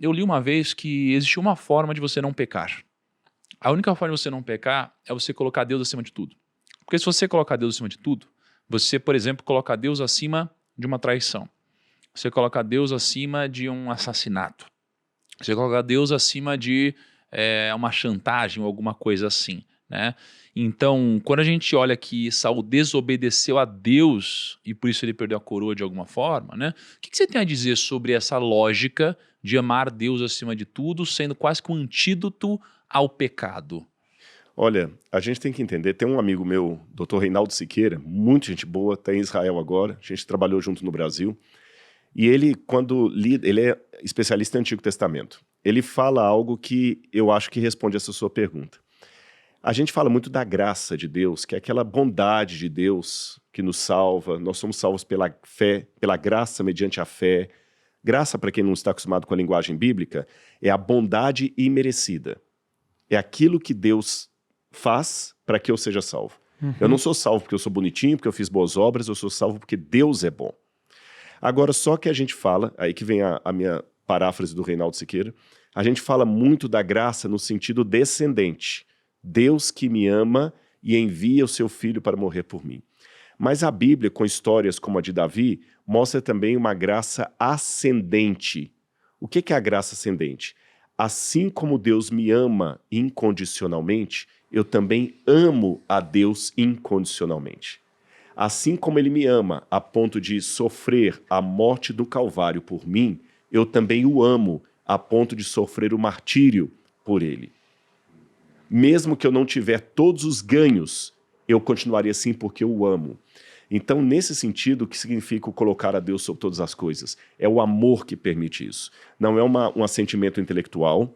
eu li uma vez que existe uma forma de você não pecar. A única forma de você não pecar é você colocar Deus acima de tudo. Porque se você colocar Deus acima de tudo, você, por exemplo, coloca Deus acima de uma traição. Você coloca Deus acima de um assassinato. Você coloca Deus acima de uma chantagem ou alguma coisa assim, né? Então, quando a gente olha que Saul desobedeceu a Deus e por isso ele perdeu a coroa de alguma forma, né? O que você tem a dizer sobre essa lógica de amar Deus acima de tudo, sendo quase que um antídoto ao pecado? Olha, a gente tem que entender, tem um amigo meu, Dr. Reinaldo Siqueira, muita gente boa, está em Israel agora, a gente trabalhou junto no Brasil, e ele, ele é especialista em Antigo Testamento. Ele fala algo que eu acho que responde essa sua pergunta. A gente fala muito da graça de Deus, que é aquela bondade de Deus que nos salva. Nós somos salvos pela fé, pela graça mediante a fé. Graça, para quem não está acostumado com a linguagem bíblica, é a bondade imerecida. É aquilo que Deus faz para que eu seja salvo. Eu não sou salvo porque eu sou bonitinho, porque eu fiz boas obras, eu sou salvo porque Deus é bom. Agora, só que a gente fala, aí que vem a minha paráfrase do Reinaldo Siqueira, a gente fala muito da graça no sentido descendente. Deus que me ama e envia o seu filho para morrer por mim. Mas a Bíblia, com histórias como a de Davi, mostra também uma graça ascendente. O que é a graça ascendente? Assim como Deus me ama incondicionalmente, eu também amo a Deus incondicionalmente. Assim como ele me ama a ponto de sofrer a morte do Calvário por mim, eu também o amo a ponto de sofrer o martírio por ele. Mesmo que eu não tiver todos os ganhos, eu continuaria assim porque eu o amo. Então, nesse sentido, o que significa o colocar a Deus sobre todas as coisas? É o amor que permite isso. Não é um assentimento intelectual,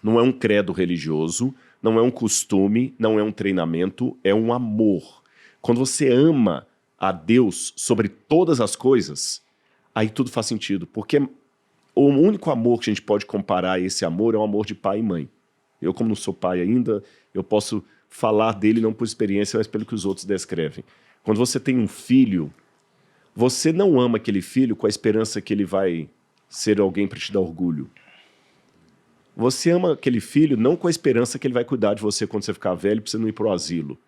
não é um credo religioso, não é um costume, não é um treinamento, é um amor. Quando você ama a Deus sobre todas as coisas, aí tudo faz sentido. Porque o único amor que a gente pode comparar a esse amor é o amor de pai e mãe. Eu, como não sou pai ainda, eu posso falar dele não por experiência, mas pelo que os outros descrevem. Quando você tem um filho, você não ama aquele filho com a esperança que ele vai ser alguém para te dar orgulho. Você ama aquele filho não com a esperança que ele vai cuidar de você quando você ficar velho para você não ir para o asilo.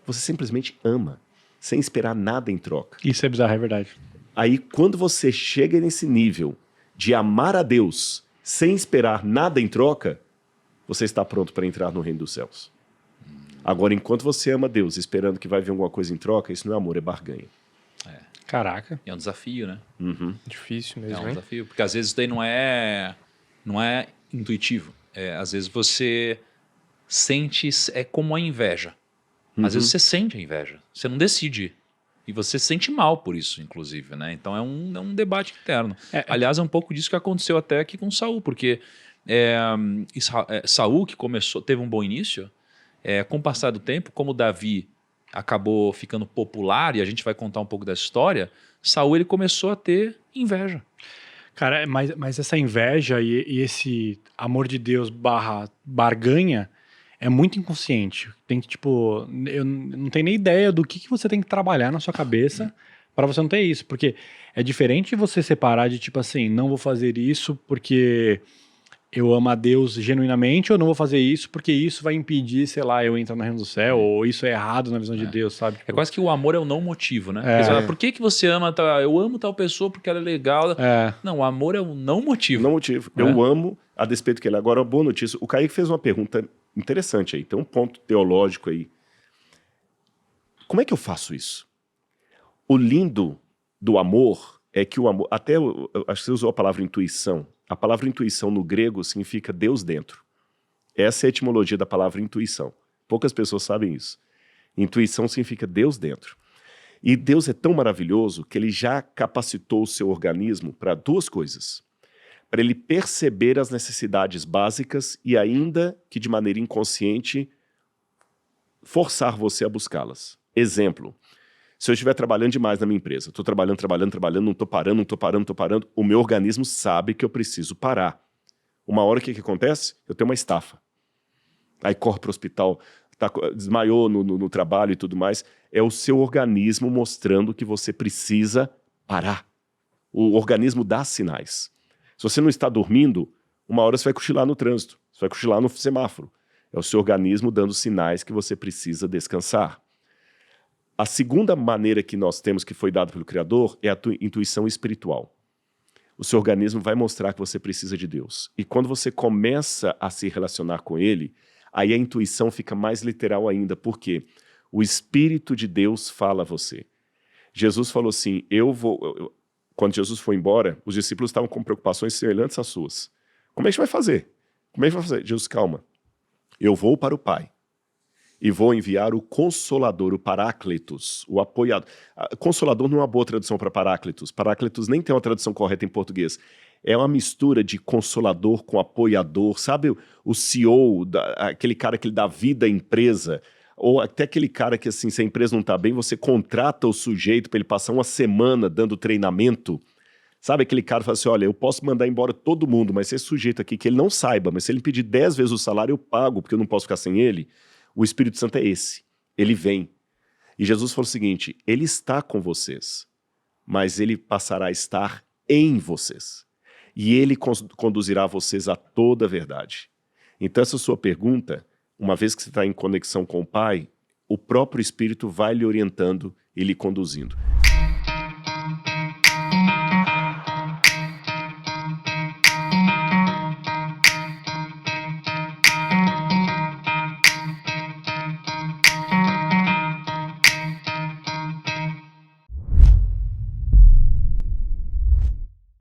Você simplesmente ama, sem esperar nada em troca. Isso é bizarro, é verdade. Aí, quando você chega nesse nível de amar a Deus sem esperar nada em troca, você está pronto para entrar no reino dos céus. Agora, enquanto você ama Deus esperando que vai vir alguma coisa em troca, isso não é amor, é barganha. Caraca. É um desafio, né? Difícil mesmo, É um hein? desafio, porque às vezes isso daí não é intuitivo. Às vezes você sente, é como a inveja. Às vezes você sente a inveja, você não decide. E você se sente mal por isso, inclusive, né? Então é um debate interno. Aliás, é um pouco disso que aconteceu até aqui com Saul, porque Saul, que teve um bom início, com o passar do tempo, como Davi acabou ficando popular, e a gente vai contar um pouco dessa história, Saul ele começou a ter inveja. Cara, mas essa inveja e esse amor de Deus barra barganha é muito inconsciente. Tem que, tipo, eu não tenho nem ideia do que você tem que trabalhar na sua cabeça para você não ter isso. Porque é diferente você separar de, tipo assim, não vou fazer isso porque eu amo a Deus genuinamente, ou não vou fazer isso porque isso vai impedir, sei lá, eu entrar no reino do céu, ou isso é errado na visão de Deus, sabe? Tipo, É quase que o amor é o não motivo, né? Porque você fala, por que você ama tal? Eu amo tal pessoa porque ela é legal. Não, o amor é o não motivo. Não motivo. Eu amo a despeito que ele. Agora, boa notícia. O Kaique fez uma pergunta interessante aí. Tem um ponto teológico aí. Como é que eu faço isso? O lindo do amor é que o amor... Até, acho que você usou a palavra intuição. A palavra intuição no grego significa Deus dentro. Essa é a etimologia da palavra intuição. Poucas pessoas sabem isso. Intuição significa Deus dentro. E Deus é tão maravilhoso que ele já capacitou o seu organismo para duas coisas. Para ele perceber as necessidades básicas e ainda que de maneira inconsciente forçar você a buscá-las. Exemplo, se eu estiver trabalhando demais na minha empresa, estou trabalhando, não estou parando, o meu organismo sabe que eu preciso parar. Uma hora o que acontece? Eu tenho uma estafa. Aí corre para o hospital, desmaiou no trabalho e tudo mais. É o seu organismo mostrando que você precisa parar. O organismo dá sinais. Se você não está dormindo, Uma hora você vai cochilar no trânsito, você vai cochilar no semáforo. É o seu organismo dando sinais que você precisa descansar. A segunda maneira que nós temos, que foi dada pelo Criador, é a intuição espiritual. O seu organismo vai mostrar que você precisa de Deus. E quando você começa a se relacionar com Ele, aí a intuição fica mais literal ainda. Por quê? O Espírito de Deus fala a você. Jesus falou assim, quando Jesus foi embora, os discípulos estavam com preocupações semelhantes às suas. Como é que a gente vai fazer? Como é que a gente vai fazer? Jesus, calma. Eu vou para o Pai e vou enviar o Consolador, o Paráclitos, o apoiador. Consolador não é uma boa tradução para Paráclitos. Paráclitos nem tem uma tradução correta em português. É uma mistura de consolador com apoiador. Sabe o CEO, aquele cara que ele dá vida à empresa? Ou até aquele cara que, assim, se a empresa não está bem, você contrata o sujeito para ele passar uma semana dando treinamento. Sabe aquele cara que fala assim, olha, eu posso mandar embora todo mundo, mas esse sujeito aqui que ele não saiba, mas se ele pedir 10 vezes o salário, eu pago, porque eu não posso ficar sem ele. O Espírito Santo é esse. Ele vem. E Jesus falou o seguinte, ele está com vocês, mas ele passará a estar em vocês. E ele conduzirá vocês a toda a verdade. Então essa sua pergunta, uma vez que você está em conexão com o Pai, o próprio Espírito vai lhe orientando e lhe conduzindo.